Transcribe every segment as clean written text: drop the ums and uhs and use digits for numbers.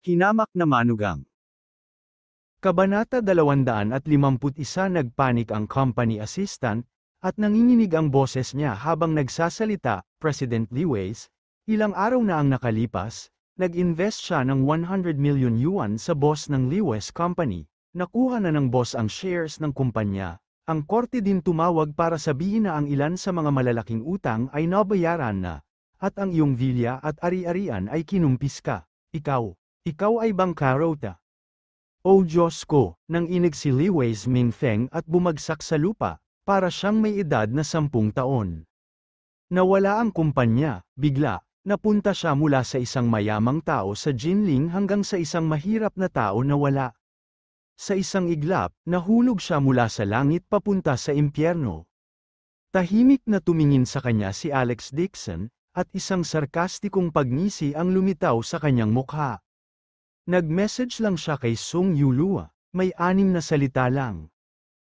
Hinamak na manugang. Kabanata 251. Nagpanik ang company assistant, at nanginginig ang boses niya habang nagsasalita. President Liwais, ilang araw na ang nakalipas, nag-invest siya ng 100 million yuan sa boss ng Liwais Company. Nakuha na ng boss ang shares ng kumpanya. Ang korte din tumawag para sabihin na ang ilan sa mga malalaking utang ay nabayaran na, at ang iyong vilya at ari-arian ay kinumpis ka. Ikaw ay bangkarota. O Diyos ko, nang inig si Liwais Mingfeng at bumagsak sa lupa, para siyang may edad na 10 taon. Nawala ang kumpanya, bigla, napunta siya mula sa isang mayamang tao sa Jinling hanggang sa isang mahirap na tao na wala. Sa isang iglap, nahulog siya mula sa langit papunta sa impyerno. Tahimik na tumingin sa kanya si Alex Dixon, at isang sarkastikong pagngisi ang lumitaw sa kanyang mukha. Nag-message lang siya kay Sung Yulua, may 6 na salita lang.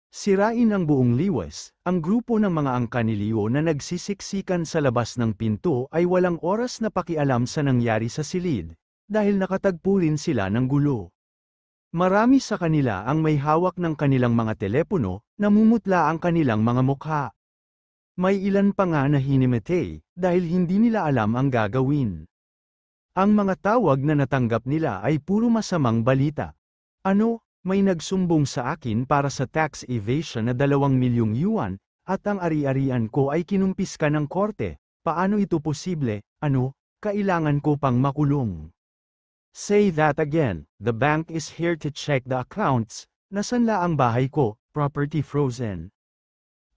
Sirain ang buong Liwais. Ang grupo ng mga angka ni Leo na nagsisiksikan sa labas ng pinto ay walang oras na pakialam sa nangyari sa silid, dahil nakatagpo rin sila ng gulo. Marami sa kanila ang may hawak ng kanilang mga telepono, namumutla ang kanilang mga mukha. May ilan pa nga na hinimatay, dahil hindi nila alam ang gagawin. Ang mga tawag na natanggap nila ay puro masamang balita. Ano, may nagsumbong sa akin para sa tax evasion na 2 milyong yuan, at ang ari-arian ko ay kinumpis ka ng korte. Paano ito posible? Ano, kailangan ko pang makulong. Say that again. The bank is here to check the accounts. Nasanla ang bahay ko, property frozen.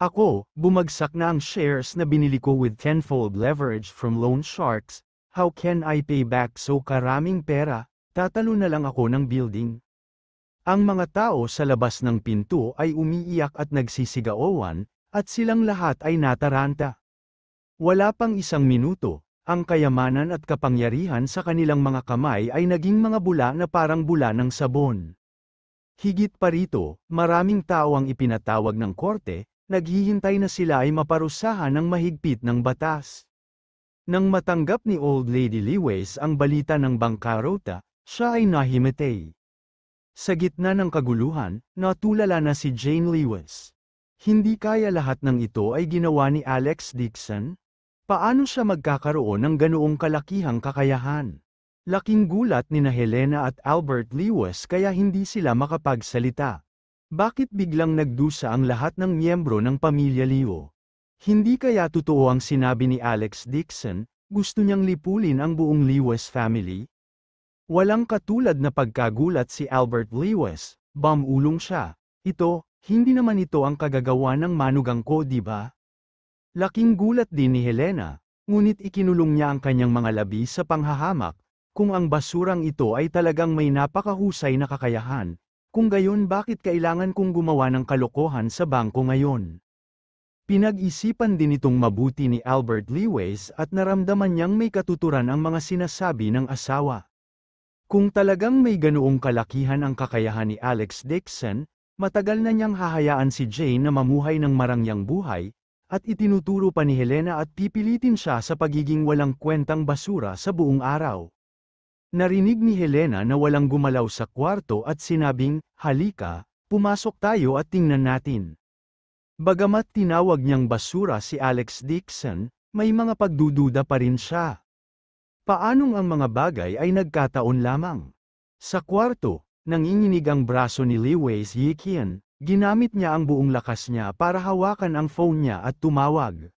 Ako, bumagsak na ang shares na binili ko with 10-fold leverage from loan sharks. How can I pay back so karaming pera? Tatalo na lang ako ng building. Ang mga tao sa labas ng pinto ay umiiyak at nagsisigawan, at silang lahat ay nataranta. Wala pang 1 minuto, ang kayamanan at kapangyarihan sa kanilang mga kamay ay naging mga bula na parang bula ng sabon. Higit pa rito, maraming tao ang ipinatawag ng korte, naghihintay na sila ay maparusahan ng mahigpit ng batas. Nang matanggap ni Old Lady Liwais ang balita ng bangkarota, siya ay nahimatay. Sa gitna ng kaguluhan, natulala na si Jane Liwais. Hindi kaya lahat ng ito ay ginawa ni Alex Dixon? Paano siya magkakaroon ng ganoong kalakihang kakayahan? Laking gulat ni na Helena at Albert Liwais kaya hindi sila makapagsalita. Bakit biglang nagdusa ang lahat ng miyembro ng pamilya Liu? Hindi kaya totoo ang sinabi ni Alex Dixon, gusto niyang lipulin ang buong Liwais family? Walang katulad na pagkagulat si Albert Liwais, bamulong siya. Hindi naman ito ang kagagawa ng manugang ko, di ba? Laking gulat din ni Helena, ngunit ikinulong niya ang kanyang mga labi sa panghahamak, kung ang basurang ito ay talagang may napakahusay na kakayahan, kung gayon bakit kailangan kong gumawa ng kalokohan sa bangko ngayon? Pinag-isipan din itong mabuti ni Albert Liwais at naramdaman niyang may katuturan ang mga sinasabi ng asawa. Kung talagang may ganoong kalakihan ang kakayahan ni Alex Dixon, matagal na niyang hahayaan si Jane na mamuhay ng marangyang buhay, at itinuturo pa ni Helena at pipilitin siya sa pagiging walang kwentang basura sa buong araw. Narinig ni Helena na walang gumalaw sa kwarto at sinabing, halika, pumasok tayo at tingnan natin. Bagamat tinawag niyang basura si Alex Dixon, may mga pagdududa pa rin siya. Paanong ang mga bagay ay nagkataon lamang? Sa kwarto, nanginginig ang braso ni Liwais Yiqian, ginamit niya ang buong lakas niya para hawakan ang phone niya at tumawag.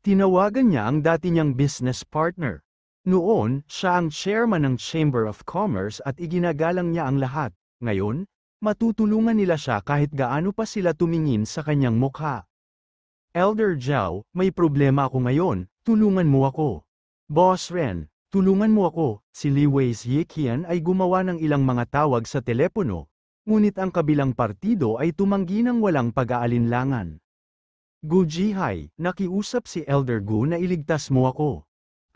Tinawagan niya ang dati niyang business partner. Noon, siya ang chairman ng Chamber of Commerce at iginagalang niya ang lahat. Ngayon, matutulungan nila siya kahit gaano pa sila tumingin sa kanyang mukha. Elder Zhao, may problema ako ngayon, tulungan mo ako. Boss Ren, tulungan mo ako. Si Liwais Yiqian ay gumawa ng ilang mga tawag sa telepono, ngunit ang kabilang partido ay tumanggi ng walang pag-aalinlangan. Gu Jihai, nakiusap si Elder Gu na iligtas mo ako.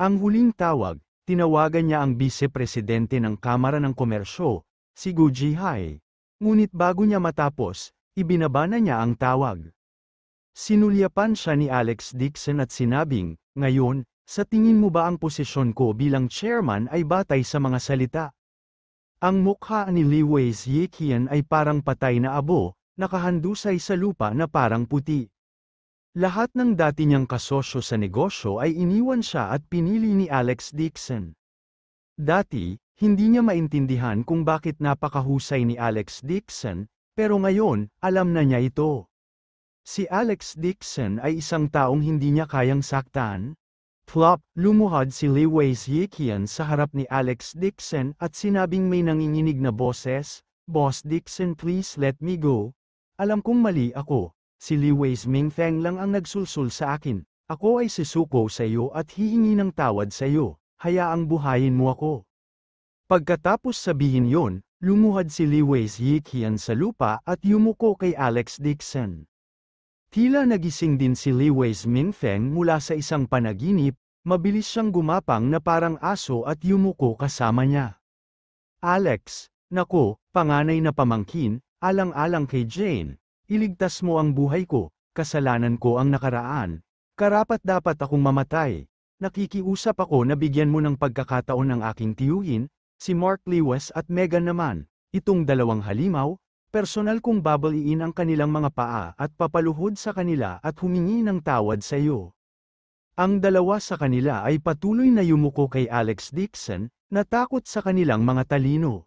Ang huling tawag, tinawagan niya ang vice-presidente ng Kamara ng Komersyo, si Gu Jihai. Ngunit bago niya matapos, ibinaba na niya ang tawag. Sinulyapan siya ni Alex Dixon at sinabing, ngayon, sa tingin mo ba ang posisyon ko bilang chairman ay batay sa mga salita? Ang mukha ni Liwei Zhiqian ay parang patay na abo, nakahandusay sa lupa na parang puti. Lahat ng dati niyang kasosyo sa negosyo ay iniwan siya at pinili ni Alex Dixon. Dati, hindi niya maintindihan kung bakit napakahusay ni Alex Dixon, pero ngayon, alam na niya ito. Si Alex Dixon ay isang taong hindi niya kayang saktan. Plop, lumuhod si Liwei Zhiqian sa harap ni Alex Dixon at sinabing may nanginginig na boses, "Boss Dixon, please let me go. Alam kong mali ako. Si Liwei Mingfeng lang ang nagsulsul sa akin. Ako ay susuko sa iyo at hihingi ng tawad sa iyo. Hayaang buhayin mo ako." Pagkatapos sabihin yon, lumuhod si Liwei Zhiqian sa lupa at yumuko kay Alex Dixon. Tila nagising din si Liwei Mingfeng mula sa isang panaginip, mabilis siyang gumapang na parang aso at yumuko kasama niya. "Alex, nako, panganay na pamangkin, alang-alang kay Jane, iligtas mo ang buhay ko, kasalanan ko ang nakaraan, karapat-dapat akong mamatay. Nakikiusap ako na bigyan mo ng pagkakataon ng aking tiyuhin, si Mark Lewis at Megan naman, itong dalawang halimaw. Personal kong babaliin ang kanilang mga paa at papaluhod sa kanila at humingi ng tawad sa iyo." Ang dalawa sa kanila ay patuloy na yumuko kay Alex Dixon, natakot sa kanilang mga talino.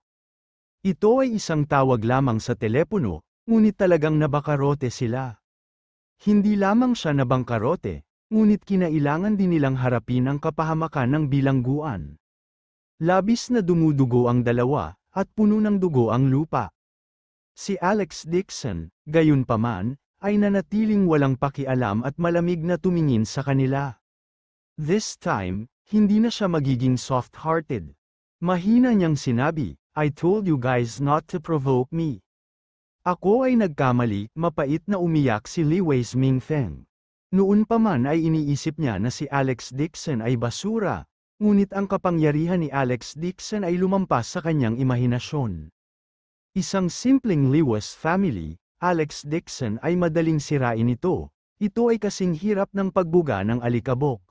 Ito ay isang tawag lamang sa telepono, ngunit talagang nabangkarote sila. Hindi lamang siya nabangkarote, ngunit kinailangan din nilang harapin ang kapahamakan ng bilangguan. Labis na dumudugo ang dalawa, at puno ng dugo ang lupa. Si Alex Dixon, gayunpaman, ay nanatiling walang pakialam at malamig na tumingin sa kanila. This time, hindi na siya magiging soft-hearted. Mahina niyang sinabi, "I told you guys not to provoke me." Ako ay nagkamali, mapait na umiyak si Liwei Mingfeng. Noon pa man ay iniisip niya na si Alex Dixon ay basura, ngunit ang kapangyarihan ni Alex Dixon ay lumampas sa kanyang imahinasyon. Isang simpleng Lewis family, Alex Dixon ay madaling sirain ito. Ito ay kasing hirap ng pagbuga ng alikabok.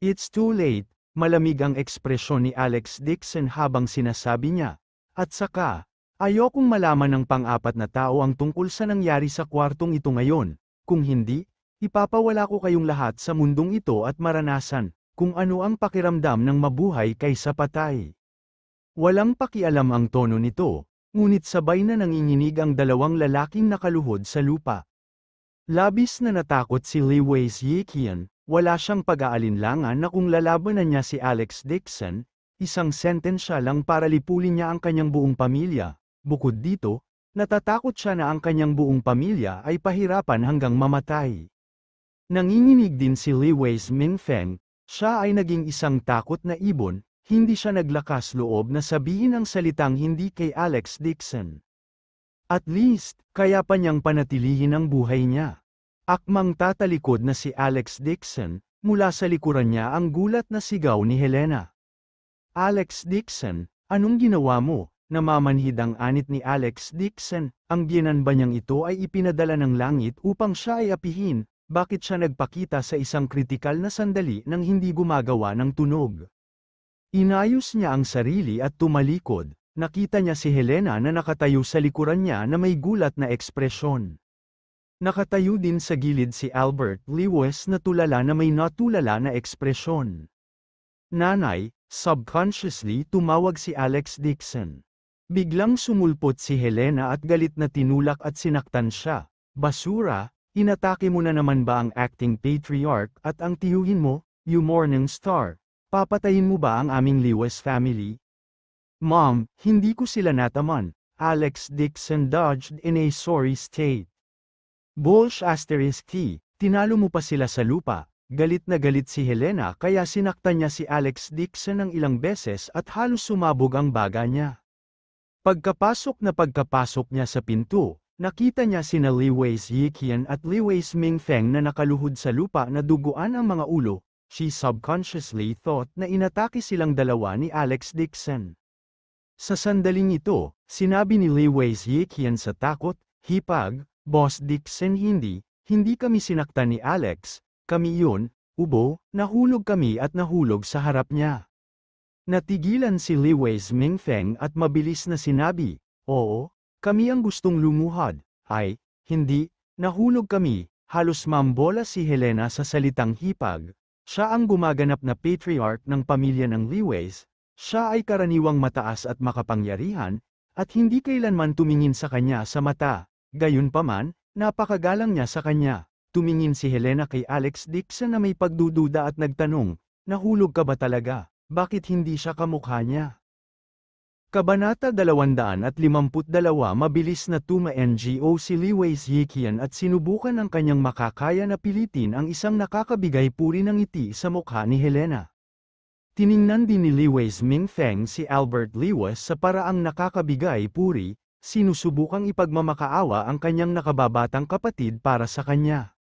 "It's too late," malamig ang ekspresyon ni Alex Dixon habang sinasabi niya. At saka, ayokong malaman ng pang-apat na tao ang tungkol sa nangyari sa kwartong ito ngayon. Kung hindi, ipapawala ko kayong lahat sa mundong ito at maranasan kung ano ang pakiramdam ng mabuhay kaysa patay. Walang pakialam ang tono nito. Ngunit sabay na nanginginig ang dalawang lalaking nakaluhod sa lupa. Labis na natakot si Liwei Zhiqian, wala siyang pag-aalinlangan na kung lalabanan niya si Alex Dixon, isang sentensya lang para lipulin niya ang kanyang buong pamilya. Bukod dito, natatakot siya na ang kanyang buong pamilya ay pahirapan hanggang mamatay. Nanginginig din si Liwei Mingfeng, siya ay naging isang takot na ibon. Hindi siya naglakas loob na sabihin ang salitang hindi kay Alex Dixon. At least, kaya pa niyang panatilihin ang buhay niya. Akmang tatalikod na si Alex Dixon, mula sa likuran niya ang gulat na sigaw ni Helena. "Alex Dixon, anong ginawa mo?" Namamanhid ang anit ni Alex Dixon, ang biyenan ba niyang ito ay ipinadala ng langit upang siya ay apihin, bakit siya nagpakita sa isang kritikal na sandali nang hindi gumagawa ng tunog? Inayos niya ang sarili at tumalikod, nakita niya si Helena na nakatayo sa likuran niya na may gulat na ekspresyon. Nakatayo din sa gilid si Albert Lewis na tulala na may natulala na ekspresyon. "Nanay," subconsciously tumawag si Alex Dixon. Biglang sumulpot si Helena at galit na tinulak at sinaktan siya. "Basura, inatake mo na naman ba ang acting patriarch at ang tiyuhin mo, you morning star? Papatayin mo ba ang aming Lewis family?" "Mom, hindi ko sila nataman." Alex Dixon dodged in a sorry state. "Bolsh asterisk T, tinalo mo pa sila sa lupa." Galit na galit si Helena kaya sinaktan niya si Alex Dixon ng ilang beses at halos sumabog ang baga niya. Pagkapasok niya sa pinto, nakita niya sina Liwei Zhiqian at Liwei Mingfeng na nakaluhod sa lupa na duguan ang mga ulo. She subconsciously thought na inatake silang dalawa ni Alex Dixon. Sa sandaling ito, sinabi ni Liwei Zhiqian sa takot, "Hipag, Boss Dixon, hindi kami sinaktan ni Alex, kami yun, ubo, nahulog kami at nahulog sa harap niya." Natigilan si Liwei's Mingfeng at mabilis na sinabi, "Oo, kami ang gustong lumuhod." "Ay, hindi, nahulog kami." Halos mambola si Helena sa salitang hipag. Siya ang gumaganap na patriarch ng pamilya ng Liweis, siya ay karaniwang mataas at makapangyarihan, at hindi kailanman tumingin sa kanya sa mata. Gayunpaman, napakagalang niya sa kanya. Tumingin si Helena kay Alex Dixon na may pagdududa at nagtanong, "Nahulog ka ba talaga? Bakit hindi siya kamukha niya?" Kabanata 252. Mabilis na tuma-NGO si Liweis Yiqian at sinubukan ng kanyang makakaya na pilitin ang isang nakakabigay puri ng ngiti sa mukha ni Helena. Tiningnan din ni Liweis Mingfeng si Albert Liwes sa paraang nakakabigay puri, sinusubukang ipagmamakaawa ang kanyang nakababatang kapatid para sa kanya.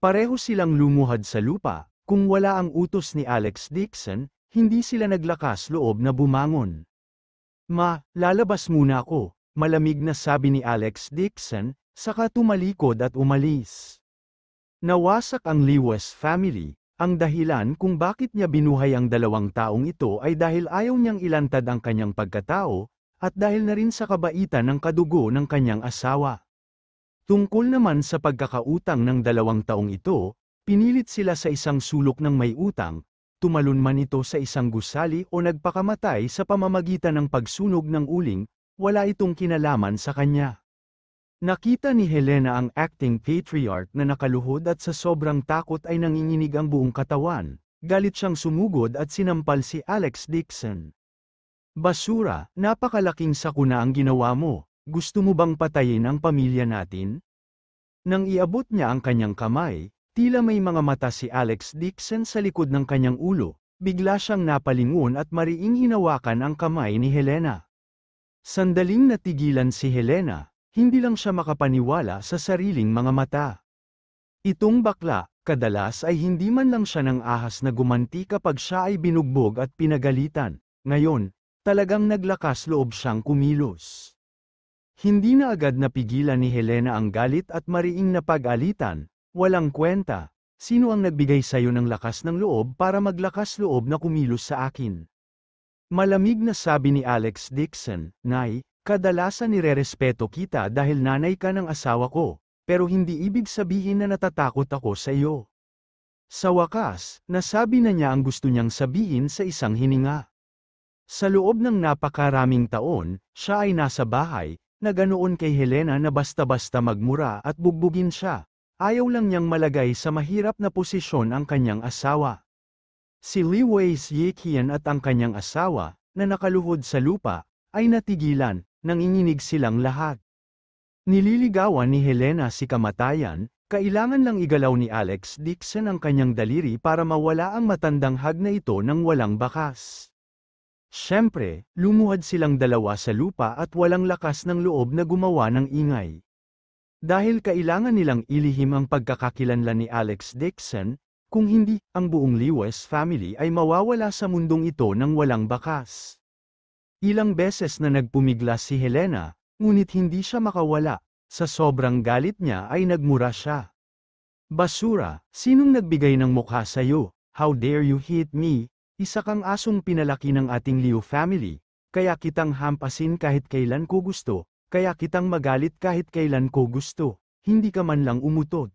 Pareho silang lumuhad sa lupa, kung wala ang utos ni Alex Dixon, hindi sila naglakas loob na bumangon. Lalabas muna ako," malamig na sabi ni Alex Dixon, saka tumalikod at umalis. Nawasak ang Liwes family. Ang dahilan kung bakit niya binuhay ang dalawang taong ito ay dahil ayaw niyang ilantad ang kanyang pagkatao, at dahil na rin sa kabaitan ng kadugo ng kanyang asawa. Tungkol naman sa pagkakautang ng dalawang taong ito, pinilit sila sa isang sulok ng may utang, tumalon man ito sa isang gusali o nagpakamatay sa pamamagitan ng pagsunog ng uling, wala itong kinalaman sa kanya. Nakita ni Helena ang acting patriarch na nakaluhod at sa sobrang takot ay nanginginig ang buong katawan. Galit siyang sumugod at sinampal si Alex Dixon. "Basura, napakalaking sakuna ang ginawa mo. Gusto mo bang patayin ang pamilya natin?" Nang iabot niya ang kanyang kamay, tila may mga mata si Alex Dixon sa likod ng kanyang ulo, bigla siyang napalingon at mariing hinawakan ang kamay ni Helena. Sandaling natigilan si Helena, hindi lang siya makapaniwala sa sariling mga mata. Itong bakla, kadalas ay hindi man lang siya ng ahas na gumanti kapag siya ay binugbog at pinagalitan. Ngayon, talagang naglakas loob siyang kumilos. Hindi na agad napigilan ni Helena ang galit at mariing napag-alitan. "Walang kwenta. Sino ang nagbigay sa'yo ng lakas ng loob para maglakas loob na kumilos sa akin?" Malamig na sabi ni Alex Dixon, "Nay, kadalasan nirerespeto kita dahil nanay ka ng asawa ko, pero hindi ibig sabihin na natatakot ako sa iyo." Sa wakas, nasabi na niya ang gusto niyang sabihin sa isang hininga. Sa loob ng napakaraming taon, siya ay nasa bahay, na ganoon kay Helena na basta-basta magmura at bugbugin siya. Ayaw lang niyang malagay sa mahirap na posisyon ang kanyang asawa. Si Liweis Yiqian at ang kanyang asawa, na nakaluhod sa lupa, ay natigilan, nanginginig silang lahat. Nililigawan ni Helena si kamatayan, kailangan lang igalaw ni Alex Dixon ang kanyang daliri para mawala ang matandang hag na ito ng walang bakas. Siyempre, lumuhad silang dalawa sa lupa at walang lakas ng loob na gumawa ng ingay. Dahil kailangan nilang ilihim ang pagkakakilanlan ni Alex Dixon, kung hindi, ang buong Liwes family ay mawawala sa mundong ito ng walang bakas. Ilang beses na nagpumiglas si Helena, ngunit hindi siya makawala. Sa sobrang galit niya ay nagmura siya. "Basura, sinong nagbigay ng mukha sa'yo? How dare you hit me? Isa kang asong pinalaki ng ating Liu family, kaya kitang hampasin kahit kailan ko gusto, kaya kitang magalit kahit kailan ko gusto, hindi ka man lang umutot."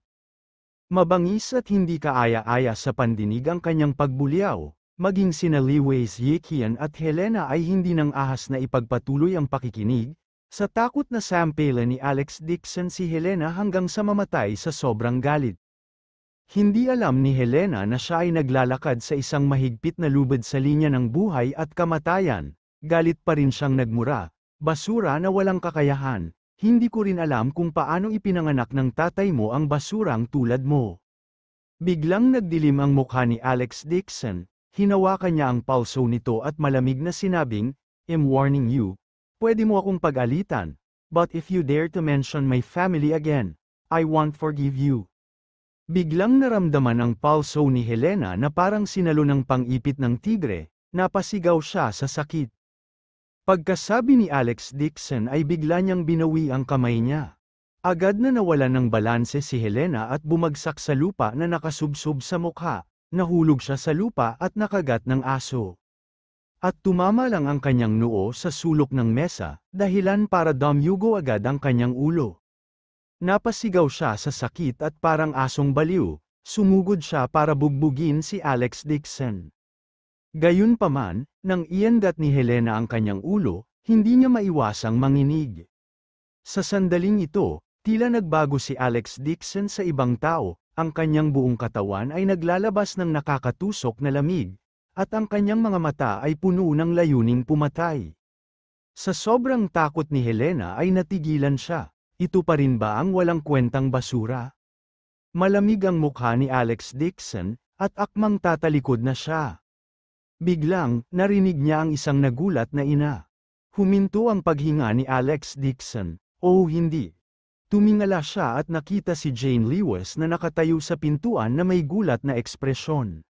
Mabangis at hindi kaaya-aya sa pandinig ang kanyang pagbulyaw, maging sina Liweis Yiqian at Helena ay hindi nang ahas na ipagpatuloy ang pakikinig, sa takot na sampalan ni Alex Dixon si Helena hanggang sa mamatay sa sobrang galit. Hindi alam ni Helena na siya ay naglalakad sa isang mahigpit na lubid sa linya ng buhay at kamatayan. Galit pa rin siyang nagmura, "Basura na walang kakayahan, hindi ko rin alam kung paano ipinanganak ng tatay mo ang basurang tulad mo." Biglang nagdilim ang mukha ni Alex Dixon, hinawakan niya ang palso nito at malamig na sinabing, "I'm warning you, pwede mo akong pag-alitan, but if you dare to mention my family again, I won't forgive you." Biglang naramdaman ang palso ni Helena na parang sinalo ng pang-ipit ng tigre, napasigaw siya sa sakit. Pagkasabi ni Alex Dixon ay bigla niyang binawi ang kamay niya. Agad na nawalan ng balanse si Helena at bumagsak sa lupa na nakasubsob sa mukha, nahulog siya sa lupa at nakagat ng aso. At tumama lang ang kanyang noo sa sulok ng mesa, dahilan para dumyugo agad ang kanyang ulo. Napasigaw siya sa sakit at parang asong baliw, sumugod siya para bugbugin si Alex Dixon. Gayunpaman, nang iangat ni Helena ang kanyang ulo, hindi niya maiwasang manginig. Sa sandaling ito, tila nagbago si Alex Dixon sa ibang tao, ang kanyang buong katawan ay naglalabas ng nakakatusok na lamig, at ang kanyang mga mata ay puno ng layuning pumatay. Sa sobrang takot ni Helena ay natigilan siya. Ito pa rin ba ang walang kwentang basura? Malamig ang mukha ni Alex Dixon, at akmang tatalikod na siya. Biglang, narinig niya ang isang nagulat na ina. Huminto ang paghinga ni Alex Dixon. Oh hindi. Tumingala siya at nakita si Jane Lewis na nakatayo sa pintuan na may gulat na ekspresyon.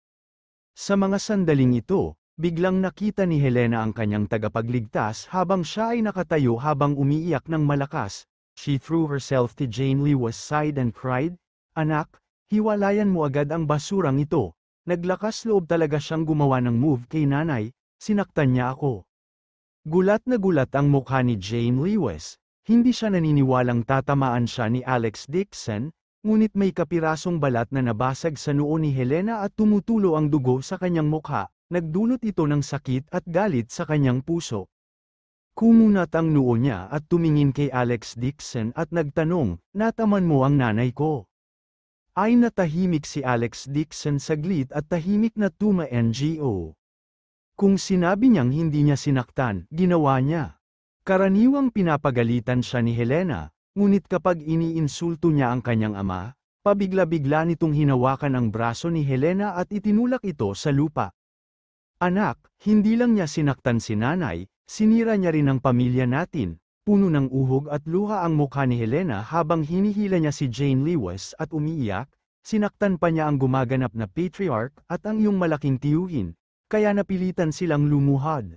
Sa mga sandaling ito, biglang nakita ni Helena ang kanyang tagapagligtas habang siya ay nakatayo habang umiiyak ng malakas. She threw herself to Jane Lewis' side and cried, "Anak, hiwalayan mo agad ang basurang ito." Naglakas loob talaga siyang gumawa ng move kay nanay, sinaktan niya ako. Gulat na gulat ang mukha ni Jane Lewis, hindi siya naniniwalang tatamaan siya ni Alex Dixon, ngunit may kapirasong balat na nabasag sa noo ni Helena at tumutulo ang dugo sa kanyang mukha, nagdulot ito ng sakit at galit sa kanyang puso. Kumunat ang noo niya at tumingin kay Alex Dixon at nagtanong, "Nataman mo ang nanay ko?" Ay natahimik si Alex Dixon saglit at tahimik na tuma-NGO. Kung sinabi niyang hindi niya sinaktan, ginawa niya. Karaniwang pinapagalitan siya ni Helena, ngunit kapag iniinsulto niya ang kanyang ama, pabigla-bigla nitong hinawakan ang braso ni Helena at itinulak ito sa lupa. "Anak, hindi lang niya sinaktan si nanay, sinira niya rin ang pamilya natin." Puno ng uhog at luha ang mukha ni Helena habang hinihila niya si Jane Lewis at umiiyak, sinaktan pa niya ang gumaganap na patriarch at ang iyong malaking tiyuhin, kaya napilitan silang lumuhad.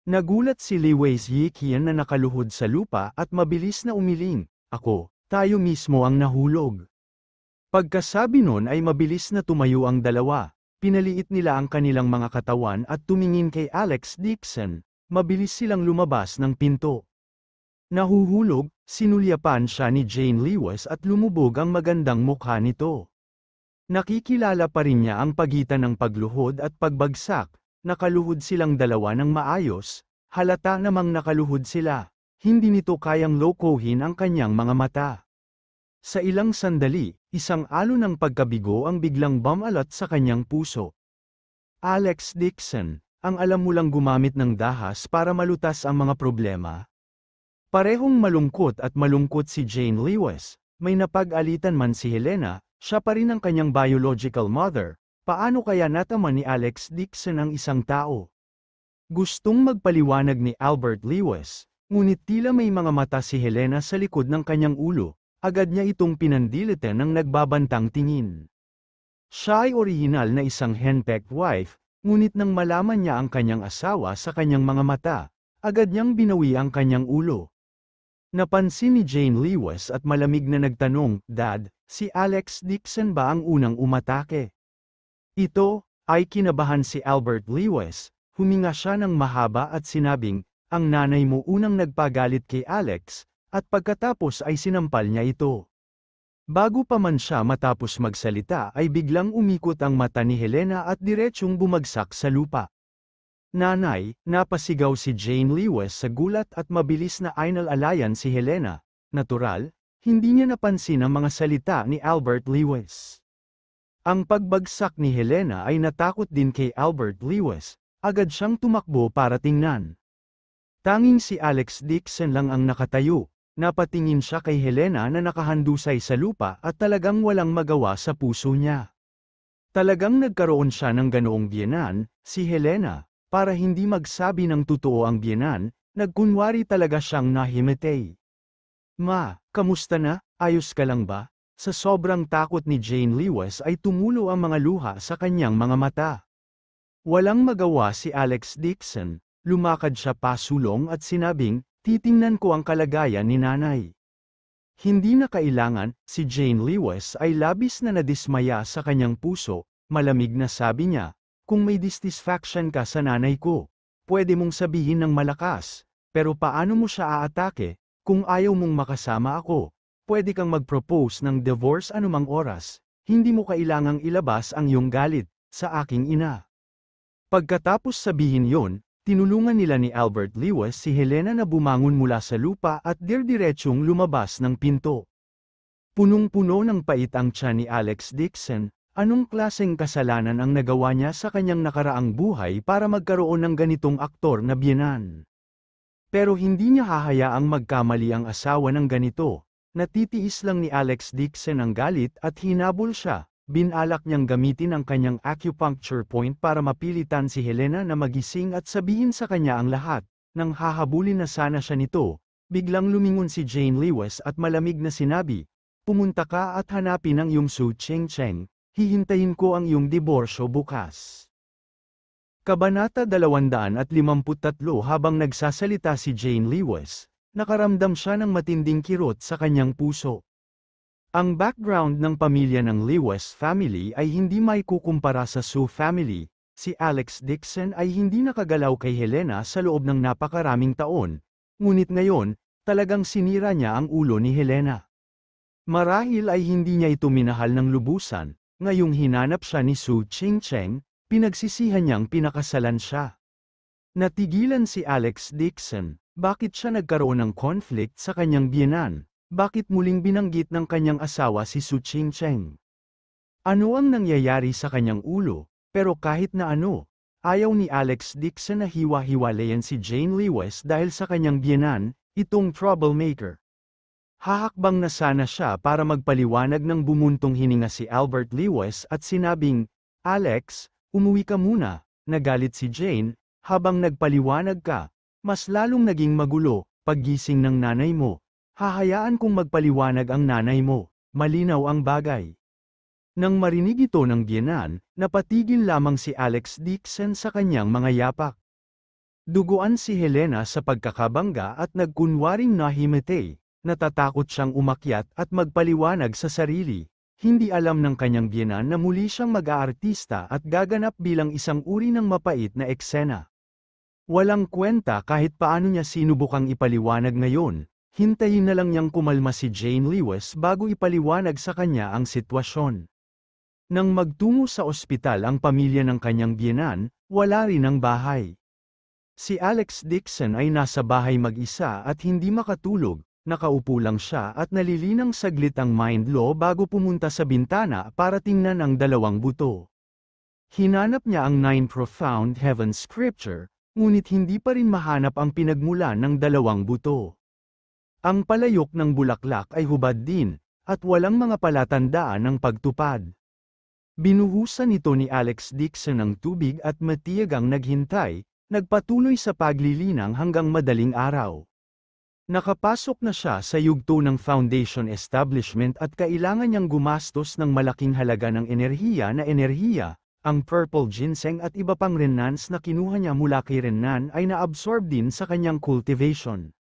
Nagulat si Lewis Yikian na nakaluhod sa lupa at mabilis na umiling, "Ako, tayo mismo ang nahulog." Pagkasabi nun ay mabilis na tumayo ang dalawa, pinaliit nila ang kanilang mga katawan at tumingin kay Alex Dixon, mabilis silang lumabas ng pinto. Nahuhulog, sinulyapan siya ni Jane Lewis at lumubog ang magandang mukha nito. Nakikilala pa rin niya ang pagitan ng pagluhod at pagbagsak, nakaluhod silang dalawa ng maayos, halata namang nakaluhod sila, hindi nito kayang lokohin ang kanyang mga mata. Sa ilang sandali, isang alon ng pagkabigo ang biglang bumalat sa kanyang puso. Alex Dixon, ang alam mo lang gumamit ng dahas para malutas ang mga problema. Parehong malungkot at malungkot si Jane Lewis, may napag-alitan man si Helena, siya pa rin ang kanyang biological mother, paano kaya nataman ni Alex Dixon ang isang tao? Gustong magpaliwanag ni Albert Lewis, ngunit tila may mga mata si Helena sa likod ng kanyang ulo, agad niya itong pinandilitan ng nagbabantang tingin. Siya ay orihinal na isang henpecked wife, ngunit nang malaman niya ang kanyang asawa sa kanyang mga mata, agad niyang binawi ang kanyang ulo. Napansin ni Jane Lewis at malamig na nagtanong, "Dad, si Alex Dixon ba ang unang umatake?" Ito, ay kinabahan si Albert Lewis, huminga siya ng mahaba at sinabing, "Ang nanay mo unang nagpagalit kay Alex," at pagkatapos ay sinampal niya ito. Bago pa man siya matapos magsalita ay biglang umikot ang mata ni Helena at diretsyong bumagsak sa lupa. "Nanay," napasigaw si Jane Lewis sa gulat at mabilis na inalalayan si Helena. Natural, hindi niya napansin ang mga salita ni Albert Lewis. Ang pagbagsak ni Helena ay natakot din kay Albert Lewis, agad siyang tumakbo para tingnan. Tanging si Alex Dixon lang ang nakatayo, napatingin siya kay Helena na nakahandusay sa lupa at talagang walang magawa sa puso niya. Talagang nagkaroon siya ng ganoong biyenan, si Helena. Para hindi magsabi ng totoo ang biyenan, nagkunwari talaga siyang nahimatay. "Ma, kamusta na? Ayos ka lang ba?" Sa sobrang takot ni Jane Lewis ay tumulo ang mga luha sa kanyang mga mata. Walang magawa si Alex Dixon, lumakad siya pasulong at sinabing, "Titingnan ko ang kalagayan ni nanay." Hindi na kailangan, si Jane Lewis ay labis na nadismaya sa kanyang puso, malamig na sabi niya, "Kung may dissatisfaction ka sa nanay ko, pwede mong sabihin ng malakas, pero paano mo siya aatake? Kung ayaw mong makasama ako, pwede kang mag-propose ng divorce anumang oras, hindi mo kailangang ilabas ang iyong galit sa aking ina. Pagkatapos sabihin yon, tinulungan nila ni Albert Lewis si Helena na bumangon mula sa lupa at dirdiretsong lumabas ng pinto. Punong-puno ng pait ang tiyan ni Alex Dixon. Anong klaseng kasalanan ang nagawa niya sa kanyang nakaraang buhay para magkaroon ng ganitong aktor na biyenan? Pero hindi niya hahayaang magkamali ang asawa ng ganito. Natitiis lang ni Alex Dixon ang galit at hinabol siya. Binalak niyang gamitin ang kanyang acupuncture point para mapilitan si Helena na magising at sabihin sa kanya ang lahat. Nang hahabulin na sana siya nito, biglang lumingon si Jane Lewis at malamig na sinabi, "Pumunta ka at hanapin ang iyong Su Ching Cheng. Hihintayin ko ang iyong diborsyo bukas." Kabanata 253. Habang nagsasalita si Jane Lewis, nakaramdam siya ng matinding kirot sa kanyang puso. Ang background ng pamilya ng Lewis family ay hindi maikukumpara sa Su family. Si Alex Dixon ay hindi nakagalaw kay Helena sa loob ng napakaraming taon, ngunit ngayon, talagang sinira niya ang ulo ni Helena. Marahil ay hindi niya ito minahal ng lubusan. Ngayong hinanap siya ni Su Ching Cheng, pinagsisihan niyang pinakasalan siya. Natigilan si Alex Dixon. Bakit siya nagkaroon ng conflict sa kanyang biyenan? Bakit muling binanggit ng kanyang asawa si Su Ching Cheng? Ano ang nangyayari sa kanyang ulo? Pero kahit na ano, ayaw ni Alex Dixon na hiwa-hiwalayan si Jane Lewis dahil sa kanyang biyenan, itong troublemaker. Hahakbang na sana siya para magpaliwanag ng bumuntong hininga si Albert Lewis at sinabing, "Alex, umuwi ka muna." Nagalit si Jane, "Habang nagpaliwanag ka, mas lalong naging magulo." Paggising ng nanay mo, hahayaan kong magpaliwanag ang nanay mo, malinaw ang bagay. Nang marinig ito ng biyenan, napatigil lamang si Alex Dixon sa kanyang mga yapak. Duguan si Helena sa pagkakabangga at nagkunwaring nahimete. Natatakot siyang umakyat at magpaliwanag sa sarili. Hindi alam ng kanyang biyenan na muli siyang mag-aartista at gaganap bilang isang uri ng mapait na eksena. Walang kwenta kahit paano niya sinubukang ipaliwanag ngayon. Hintayin na lang niyang kumalma si Jane Lewis bago ipaliwanag sa kanya ang sitwasyon. Nang magtungo sa ospital ang pamilya ng kanyang biyenan, wala rin ang bahay. Si Alex Dixon ay nasa bahay mag-isa at hindi makatulog. Nakaupo lang siya at nalilinang saglit ang mind law bago pumunta sa bintana para tingnan ang dalawang buto. Hinanap niya ang 9 profound heaven scripture, ngunit hindi pa rin mahanap ang pinagmulan ng dalawang buto. Ang palayok ng bulaklak ay hubad din, at walang mga palatandaan ng pagtupad. Binuhusan ito ni Alex Dixon ng tubig at matiyagang naghintay, nagpatuloy sa paglilinang hanggang madaling araw. Nakapasok na siya sa yugto ng foundation establishment at kailangan niyang gumastos ng malaking halaga ng enerhiya, ang purple ginseng at iba pang renans na kinuha niya mula kay Renan ay naabsorb din sa kanyang cultivation.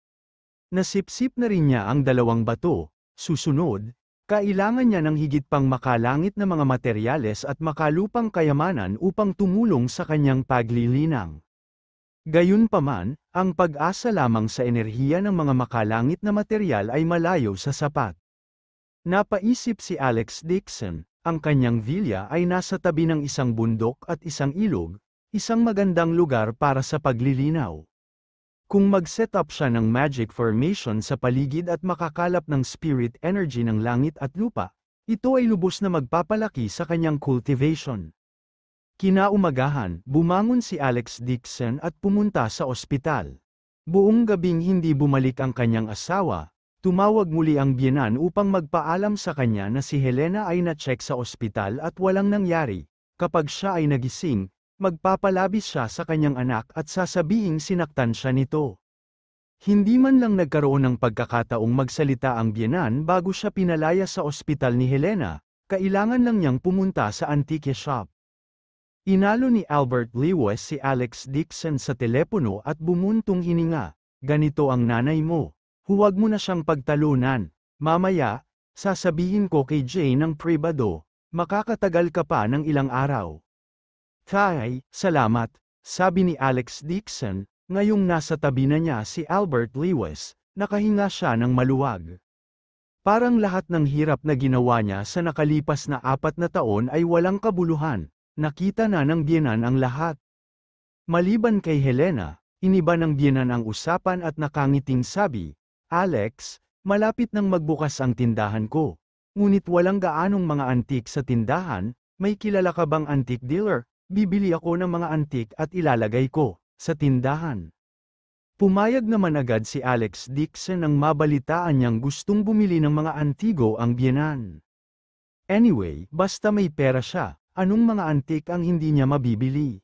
Nasipsip na rin niya ang dalawang bato. Susunod, kailangan niya ng higit pang makalangit na mga materyales at makalupang kayamanan upang tumulong sa kanyang paglilinang. Gayunpaman, ang pag-asa lamang sa enerhiya ng mga makalangit na materyal ay malayo sa sapat. Napaisip si Alex Dixon, ang kanyang villa ay nasa tabi ng isang bundok at isang ilog, isang magandang lugar para sa paglilinaw. Kung mag-set up siya ng magic formation sa paligid at makakalap ng spirit energy ng langit at lupa, ito ay lubos na magpapalaki sa kanyang cultivation. Kinaumagahan, bumangon si Alex Dixon at pumunta sa ospital. Buong gabing hindi bumalik ang kanyang asawa. Tumawag muli ang biyenan upang magpaalam sa kanya na si Helena ay na-check sa ospital at walang nangyari. Kapag siya ay nagising, magpapalabis siya sa kanyang anak at sasabihing sinaktan siya nito. Hindi man lang nagkaroon ng pagkakataong magsalita ang biyenan bago siya pinalaya sa ospital ni Helena, kailangan lang niyang pumunta sa antique shop. Inalo ni Albert Lewis si Alex Dixon sa telepono at bumuntong hininga, "Ganito ang nanay mo. Huwag mo na siyang pagtalunan. Mamaya, sasabihin ko kay Jane ng pribado, makakatagal ka pa ng ilang araw." "Tay, salamat. sabi ni Alex Dixon, ngayong nasa tabi na niya si Albert Lewis, nakahinga siya ng maluwag. Parang lahat ng hirap na ginawa niya sa nakalipas na 4 na taon ay walang kabuluhan, nakita na ng biyenan ang lahat. Maliban kay Helena, iniba ng biyenan ang usapan at nakangiting sabi, Alex, malapit nang magbukas ang tindahan ko. Ngunit walang gaanong mga antik sa tindahan, may kilala ka bang antique dealer? Bibili ako ng mga antik at ilalagay ko sa tindahan. Pumayag naman agad si Alex Dixon nang mabalitaan niyang gustong bumili ng mga antigo ang biyenan. Anyway, basta may pera siya, anong mga antik ang hindi niya mabibili?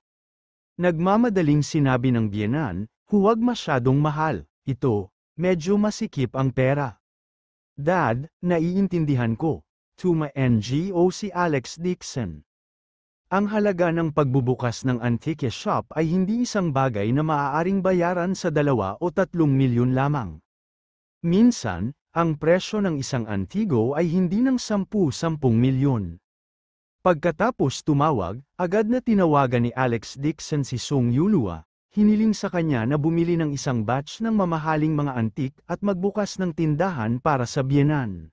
Nagmamadaling sinabi ng biyenan, huwag masyadong mahal, ito, medyo masikip ang pera. Dad, naiintindihan ko. Tuma NGO si Alex Dixon. Ang halaga ng pagbubukas ng antique shop ay hindi isang bagay na maaaring bayaran sa 2 o 3 milyon lamang. Minsan, ang presyo ng isang antigo ay hindi ng 10 milyon. Pagkatapos tumawag, agad na tinawagan ni Alex Dixon si Song Yulua, hiniling sa kanya na bumili ng isang batch ng mamahaling mga antik at magbukas ng tindahan para sa biyenan.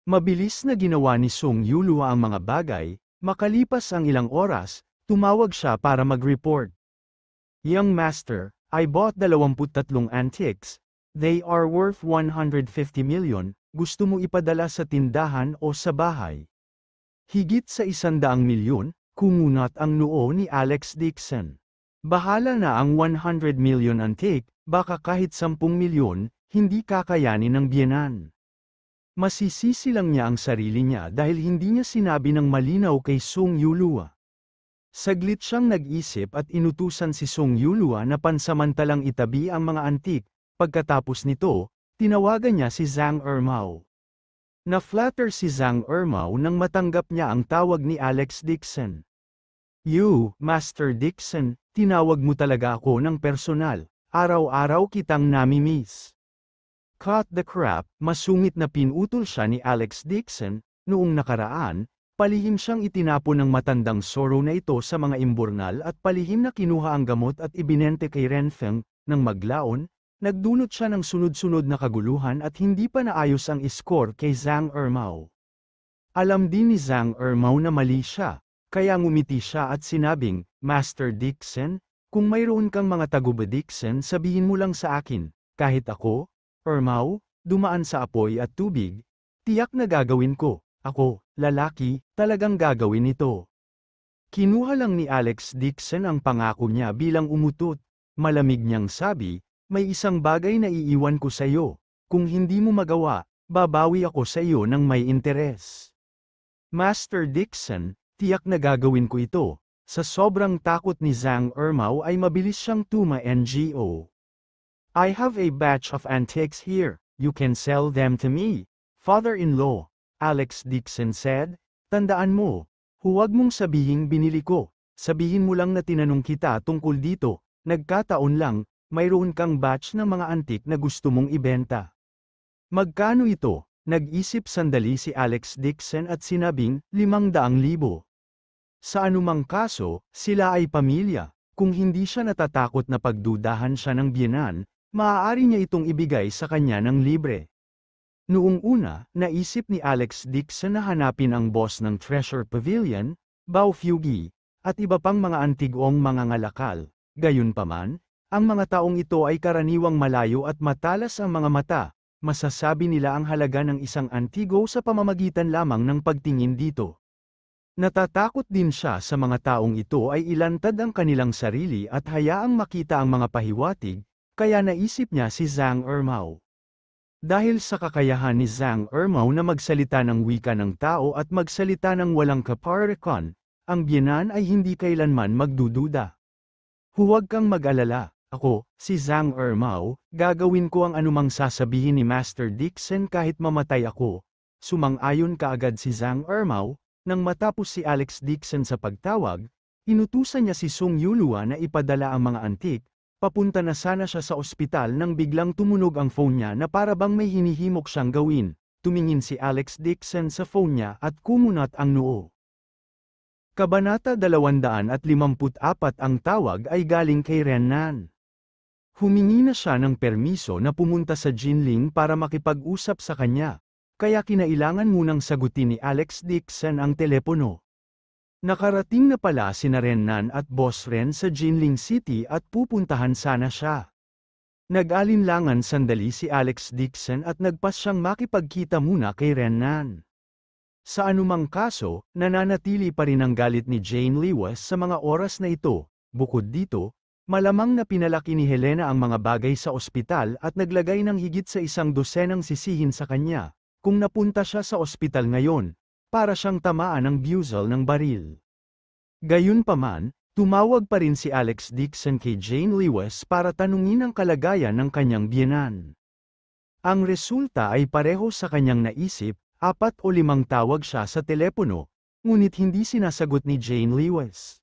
Mabilis na ginawa ni Song Yulua ang mga bagay. Makalipas ang ilang oras, tumawag siya para mag-report. Young master, I bought 23 antiques. They are worth 150 million, gusto mo ipadala sa tindahan o sa bahay? Higit sa 100 milyon, kumunat ang noo ni Alex Dixon. Bahala na ang 100 million antique, baka kahit 10 milyon, hindi kakayanin ng biyenan. Masisisi lang niya ang sarili niya dahil hindi niya sinabi ng malinaw kay Song Yulua. Saglit siyang nag-isip at inutusan si Song Yulua na pansamantalang itabi ang mga antik. Pagkatapos nito, tinawagan niya si Zhang Ermao. Na-flatter si Zhang Ermao nang matanggap niya ang tawag ni Alex Dixon. You, Master Dixon, tinawag mo talaga ako ng personal. Araw-araw kitang nami-miss. Cut the crap, masungit na pinutol siya ni Alex Dixon. Noong nakaraan, palihim siyang itinapon ng matandang Soro na ito sa mga imburnal at palihim na kinuha ang gamot at ibinente kay Renfeng. Nang maglaon, nagdulot siya ng sunod-sunod na kaguluhan at hindi pa naayos ang score kay Zhang Ermao. Alam din ni Zhang Ermao na mali siya, kaya ngumiti siya at sinabing, Master Dixon, kung mayroon kang mga taguba Dixon sabihin mo lang sa akin, kahit ako, Ermao, dumaan sa apoy at tubig, tiyak na gagawin ko. Ako, lalaki, talagang gagawin ito. Kinuha lang ni Alex Dixon ang pangako niya bilang umutot. Malamig niyang sabi, may isang bagay na iiwan ko sa iyo. Kung hindi mo magawa, babawi ako sa iyo ng may interes. Master Dixon, tiyak na gagawin ko ito. Sa sobrang takot ni Zhang Ermao ay mabilis siyang tuma-NGO. I have a batch of antiques here, you can sell them to me, father-in-law, Alex Dixon said. Tandaan mo, huwag mong sabihing binili ko, sabihin mo lang na tinanong kita tungkol dito, nagkataon lang, mayroon kang batch ng mga antik na gusto mong ibenta. Magkano ito? Nag-isip sandali si Alex Dixon at sinabing, 500,000. Sa anumang kaso, sila ay pamilya, kung hindi siya natatakot na pagdudahan siya ng biyenan, maaari niya itong ibigay sa kanya ng libre. Noong una, naisip ni Alex Dixon na hanapin ang boss ng Treasure Pavilion, Bao Fugi, at iba pang mga antigong mga ngalakal. Gayunpaman, ang mga taong ito ay karaniwang malayo at matalas ang mga mata, masasabi nila ang halaga ng isang antigo sa pamamagitan lamang ng pagtingin dito. Natatakot din siya sa mga taong ito ay ilantad ang kanilang sarili at hayaang makita ang mga pahiwatig, kaya naisip niya si Zhang Ermao. Dahil sa kakayahan ni Zhang Ermao na magsalita ng wika ng tao at magsalita ng walang kaparehon, ang biyenan ay hindi kailanman magdududa. Huwag kang mag-alala, ako, si Zhang Ermao, gagawin ko ang anumang sasabihin ni Master Dixon kahit mamatay ako. Sumang-ayon kaagad si Zhang Ermao. Nang matapos si Alex Dixon sa pagtawag, inutusan niya si Song Yulua na ipadala ang mga antik. Papunta na sana siya sa ospital nang biglang tumunog ang phone niya na para bang may hinihimok siyang gawin. Tumingin si Alex Dixon sa phone niya at kumunat ang noo. Kabanata 254 ang tawag ay galing kay Renan. Humingi na siya ng permiso na pumunta sa Jinling para makipag-usap sa kanya, kaya kinailangan munang sagutin ni Alex Dixon ang telepono. Nakarating na pala sina Renan at Boss Ren sa Jinling City at pupuntahan sana siya. Nag-alinlangan sandali si Alex Dixon at nagpas siyang makipagkita muna kay Renan. Sa anumang kaso, nananatili pa rin ang galit ni Jane Lewis sa mga oras na ito. Bukod dito, malamang na pinalaki ni Helena ang mga bagay sa ospital at naglagay ng higit sa 100 sisihin sa kanya, kung napunta siya sa ospital ngayon, para siyang tamaan ng buzzle ng baril. Gayunpaman, tumawag pa rin si Alex Dixon kay Jane Lewis para tanungin ang kalagayan ng kanyang biyenan. Ang resulta ay pareho sa kanyang naisip. 4 o 5 tawag siya sa telepono, ngunit hindi sinasagot ni Jane Lewis.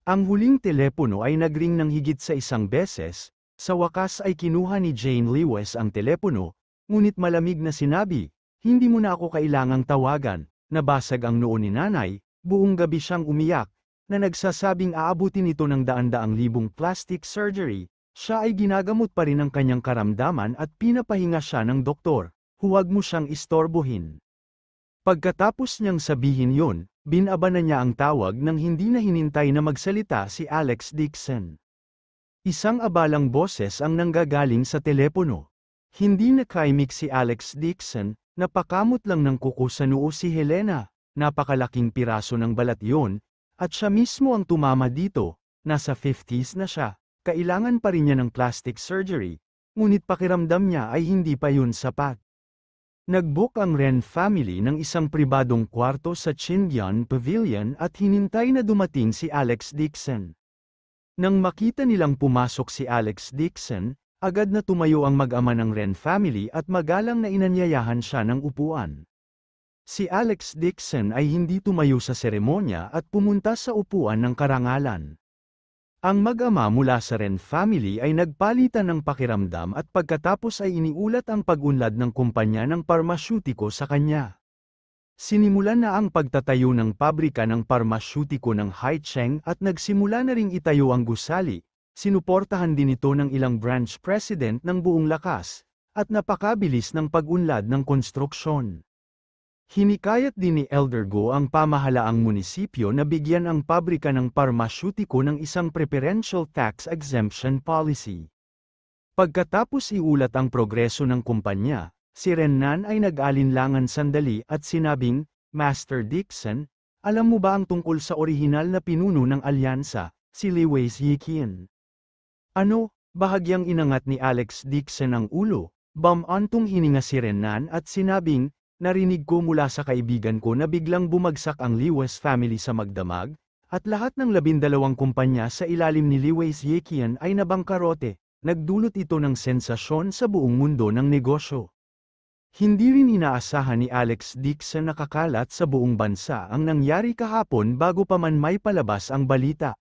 Ang huling telepono ay nagring ng higit sa 1 beses, sa wakas ay kinuha ni Jane Lewis ang telepono, ngunit malamig na sinabi, "Hindi mo na ako kailangang tawagan." Nabasag ang noo ni nanay, buong gabi siyang umiyak, na nagsasabing aabutin ito ng daan-daang libong plastic surgery. Siya ay ginagamot pa rin ang kanyang karamdaman at pinapahinga siya ng doktor. Huwag mo siyang istorbohin. Pagkatapos niyang sabihin yon, binabana niya ang tawag nang hindi na hinintay na magsalita si Alex Dixon. Isang abalang boses ang nanggagaling sa telepono. Hindi nakaimik si Alex Dixon, napakamot lang ng kuko sa noo si Helena, napakalaking piraso ng balat yon, at siya mismo ang tumama dito, nasa 50s na siya, kailangan pa rin niya ng plastic surgery, ngunit pakiramdam niya ay hindi pa yun sapat. Nag-book ang Ren family ng isang pribadong kwarto sa Chindian Pavilion at hinintay na dumating si Alex Dixon. Nang makita nilang pumasok si Alex Dixon, agad na tumayo ang mag-ama ng Ren family at magalang na inanyayahan siya ng upuan. Si Alex Dixon ay hindi tumayo sa seremonya at pumunta sa upuan ng karangalan. Ang mag-ama mula sa Ren family ay nagpalitan ng pakiramdam at pagkatapos ay iniulat ang pag-unlad ng kumpanya ng parmasyutiko sa kanya. Sinimulan na ang pagtatayo ng pabrika ng parmasyutiko ng Haicheng at nagsimula na ring itayo ang gusali, sinuportahan din ito ng ilang branch president ng buong lakas, at napakabilis ng pag-unlad ng konstruksyon. Hinikayat din ni Elder Go ang pamahalaang munisipyo na bigyan ang pabrika ng parmasyutiko ng isang preferential tax exemption policy. Pagkatapos iulat ang progreso ng kumpanya, si Renan ay nag-alinlangan sandali at sinabing, "Master Dixon, alam mo ba ang tungkol sa orihinal na pinuno ng alyansa, si Liwei Ziqian?" "Ano?" Bahagyang inangat ni Alex Dixon ang ulo, bumantong hininga si Renan at sinabing, "Narinig ko mula sa kaibigan ko na biglang bumagsak ang Lewis family sa magdamag, at lahat ng 12 kumpanya sa ilalim ni Liwei Ziqian ay nabangkarote." Nagdulot ito ng sensasyon sa buong mundo ng negosyo. Hindi rin inaasahan ni Alex Dixon na kakalat sa buong bansa ang nangyari kahapon bago pa man may palabas ang balita.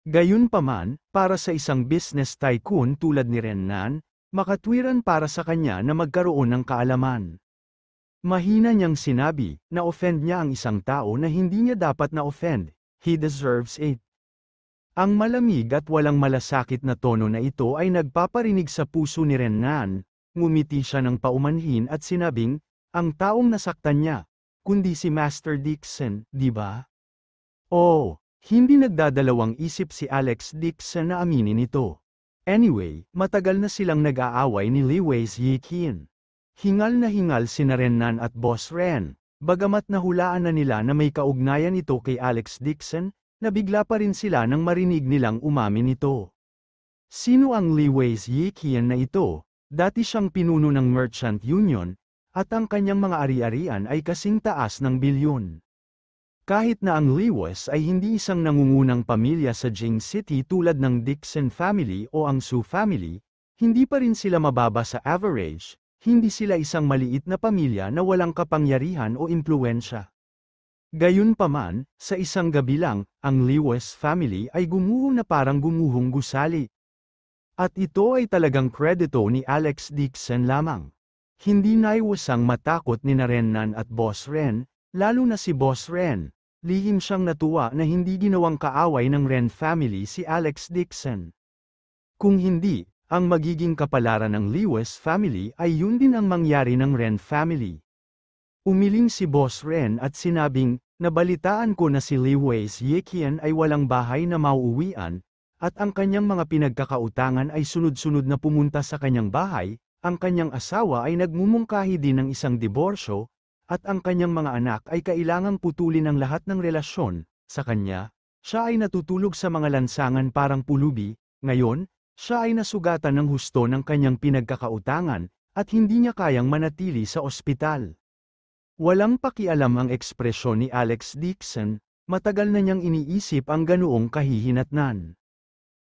Gayunpaman, para sa isang business tycoon tulad ni Renan, makatwiran para sa kanya na magkaroon ng kaalaman. Mahina niyang sinabi, na-offend niya ang isang tao na hindi niya dapat na-offend. He deserves it. Ang malamig at walang malasakit na tono na ito ay nagpaparinig sa puso ni Renan, ngumiti siya ng paumanhin at sinabing, "Ang taong nasaktan niya, kundi si Master Dixon, di ba?" Oh, hindi nagdadalawang isip si Alex Dixon na aminin ito. Anyway, matagal na silang nag-aaway ni Liwei Ziqian. Hingal na hingal sina Renan at Boss Ren, bagamat nahulaan na nila na may kaugnayan ito kay Alex Dixon, nabigla pa rin sila nang marinig nilang umamin ito. Sino ang Liwei Ziqian na ito? Dati siyang pinuno ng Merchant Union, at ang kanyang mga ari-arian ay kasing taas ng bilyon. Kahit na ang Lewis ay hindi isang nangungunang pamilya sa Jing City tulad ng Dixon family o ang Su family, hindi pa rin sila mababa sa average, hindi sila isang maliit na pamilya na walang kapangyarihan o impluwensya. Gayunpaman, sa isang gabi lang, ang Lewis family ay gumuho na parang gumuhong gusali. At ito ay talagang kredito ni Alex Dixon lamang. Hindi naiwasang matakot ni Renan at Boss Ren, lalo na si Boss Ren, Lihim siyang natuwa na hindi ginawang kaaway ng Ren family si Alex Dixon. Kung hindi, ang magiging kapalaran ng Lewis family ay yun din ang mangyari ng Ren family. Umiling si Boss Ren at sinabing, nabalitaan ko na si Lewis Yekian ay walang bahay na mauuwian, at ang kanyang mga pinagkakautangan ay sunod-sunod na pumunta sa kanyang bahay, ang kanyang asawa ay nagmumungkahi din ng isang diborsyo, at ang kanyang mga anak ay kailangang putulin ang lahat ng relasyon sa kanya. Siya ay natutulog sa mga lansangan parang pulubi, ngayon, siya ay nasugatan ng husto ng kanyang pinagkakautangan, at hindi niya kayang manatili sa ospital. Walang pakialam ang ekspresyon ni Alex Dixon, matagal na niyang iniisip ang ganoong kahihinatnan.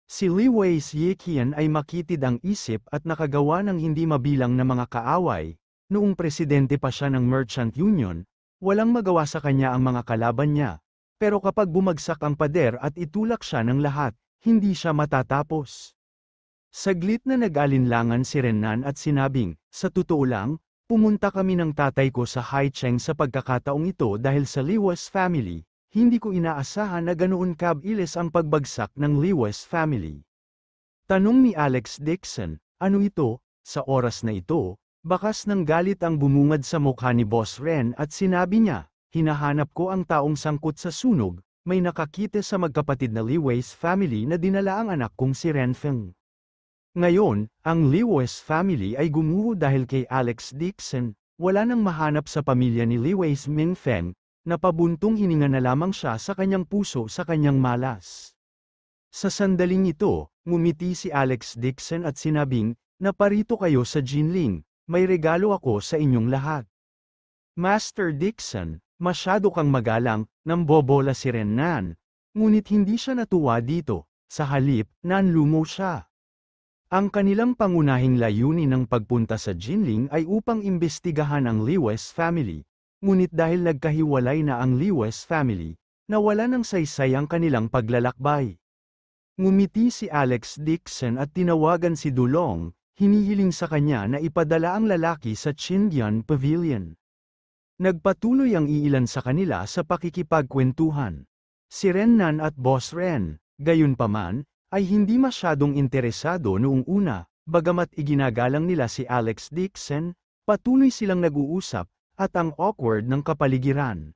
Si Lewis Yekian ay makitid ang isip at nakagawa ng hindi mabilang na mga kaaway. Noong presidente pa siya ng Merchant Union, walang magawa sa kanya ang mga kalaban niya. Pero kapag bumagsak ang pader at itulak siya ng lahat, hindi siya matatapos. Saglit na nag-alinlangan si Renan at sinabing, sa totoo lang, pumunta kami ng tatay ko sa Haicheng sa pagkakataong ito dahil sa Lewis family, hindi ko inaasahan na ganoon kabilis ang pagbagsak ng Lewis family. Tanong ni Alex Dixon, ano ito? Sa oras na ito, bakas ng galit ang bumungad sa mukha ni Boss Ren at sinabi niya, hinahanap ko ang taong sangkot sa sunog, may nakakita sa magkapatid na Lewis family na dinala ang anak kong si Ren Feng. Ngayon, ang Lewis family ay gumuho dahil kay Alex Dixon, wala nang mahanap sa pamilya ni Lewis Mingfeng, na pabuntong hininga na lamang siya sa kanyang puso sa kanyang malas. Sa sandaling ito, ngumiti si Alex Dixon at sinabing, naparito kayo sa Jinling, may regalo ako sa inyong lahat. Master Dixon, masyado kang magalang, nambobola si Renan, ngunit hindi siya natuwa dito, sa halip, nanlumo siya. Ang kanilang pangunahing layunin ng pagpunta sa Jinling ay upang imbestigahan ang Lewis family, ngunit dahil nagkahiwalay na ang Lewis family, nawala ng saysay ang kanilang paglalakbay. Ngumiti si Alex Dixon at tinawagan si Dulong, hinihiling sa kanya na ipadala ang lalaki sa Qingyan Pavilion. Nagpatuloy ang iilan sa kanila sa pakikipagkwentuhan. Si Renan at Boss Ren, gayunpaman, ay hindi masyadong interesado noong una, bagamat iginagalang nila si Alex Dixon, patuloy silang nag-uusap, at ang awkward ng kapaligiran.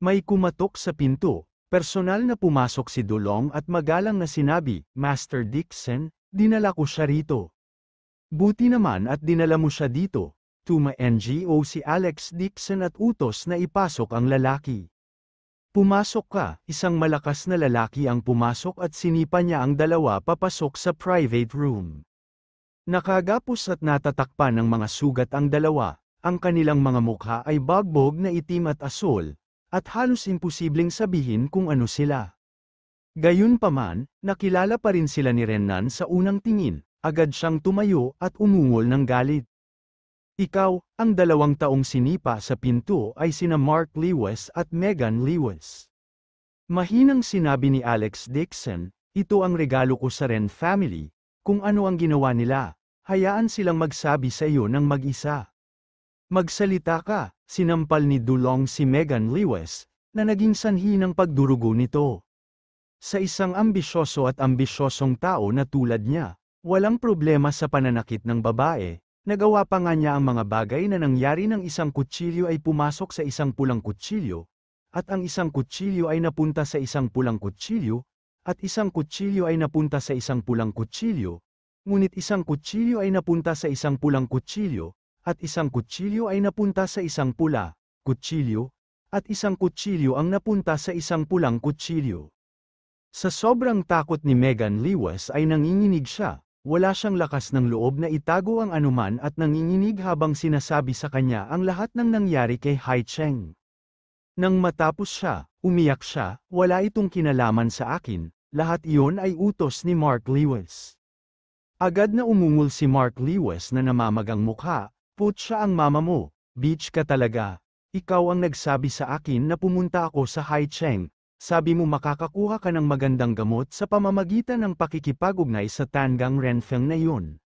May kumatok sa pinto, personal na pumasok si Dulong at magalang na sinabi, Master Dixon, dinala ko siya rito. Buti naman at dinala mo siya dito, tuma-NGO si Alex Dixon at utos na ipasok ang lalaki. Pumasok ka, isang malakas na lalaki ang pumasok at sinipa niya ang dalawa papasok sa private room. Nakagapos at natatakpan ng mga sugat ang dalawa, ang kanilang mga mukha ay bagbog na itim at asul, at halos imposibleng sabihin kung ano sila. Gayunpaman, nakilala pa rin sila ni Renan sa unang tingin, agad siyang tumayo at umungol ng galit. Ikaw, ang 2 taong sinipa sa pinto ay sina Mark Lewis at Megan Lewis. Mahinang sinabi ni Alex Dixon, ito ang regalo ko sa Ren family, kung ano ang ginawa nila, hayaan silang magsabi sa iyo ng mag-isa. Magsalita ka, sinampal ni Dulong si Megan Lewis, na naging sanhi ng pagdurugo nito. Sa isang ambisyoso at ambisyosong tao na tulad niya, walang problema sa pananakit ng babae. Nagawa pa nga niya ang mga bagay na nangyari ng isang kutsilyo ay pumasok sa isang pulang kutsilyo, at ang isang kutsilyo ay napunta sa isang pulang kutsilyo, at isang kutsilyo ay napunta sa isang pulang kutsilyo, ngunit isang kutsilyo ay napunta sa isang pulang kutsilyo, at isang kutsilyo ay napunta sa isang pula, kutsilyo, at isang kutsilyo ang napunta sa isang pulang kutsilyo. Sa sobrang takot ni Megan Lewis ay nanginginig siya. Wala siyang lakas ng loob na itago ang anuman at nanginginig habang sinasabi sa kanya ang lahat ng nangyari kay Haicheng. Nang matapos siya, umiyak siya, wala itong kinalaman sa akin, lahat iyon ay utos ni Mark Lewis. Agad na umungol si Mark Lewis na namamagang mukha, putya ang mama mo, bitch ka talaga. Ikaw ang nagsabi sa akin na pumunta ako sa Haicheng. Sabi mo makakakuha ka ng magandang gamot sa pamamagitan ng pakikipag-ugnay sa Tangang Renfeng na yun.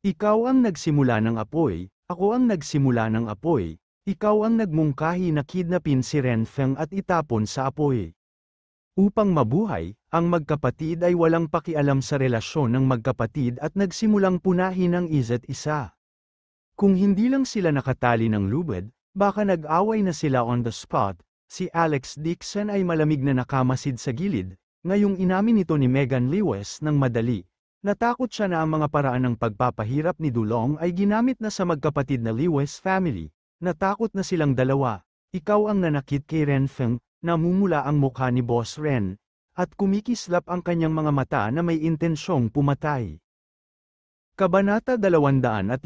Ikaw ang nagsimula ng apoy, ako ang nagsimula ng apoy, Ikaw ang nagmungkahi na kidnapin si Renfeng at itapon sa apoy. Upang mabuhay, ang magkapatid ay walang pakialam sa relasyon ng magkapatid at nagsimulang punahin ang isa't isa. Kung hindi lang sila nakatali ng lubid, baka nag-away na sila on the spot. Si Alex Dixon ay malamig na nakamasid sa gilid, ngayong inamin ito ni Megan Lewis ng madali. Natakot siya na ang mga paraan ng pagpapahirap ni Dulong ay ginamit na sa magkapatid na Lewis family. Natakot na silang dalawa. Ikaw ang nanakit kay Renfeng, namumula ang mukha ni Boss Ren, at kumikislap ang kanyang mga mata na may intensyong pumatay. Kabanata 255.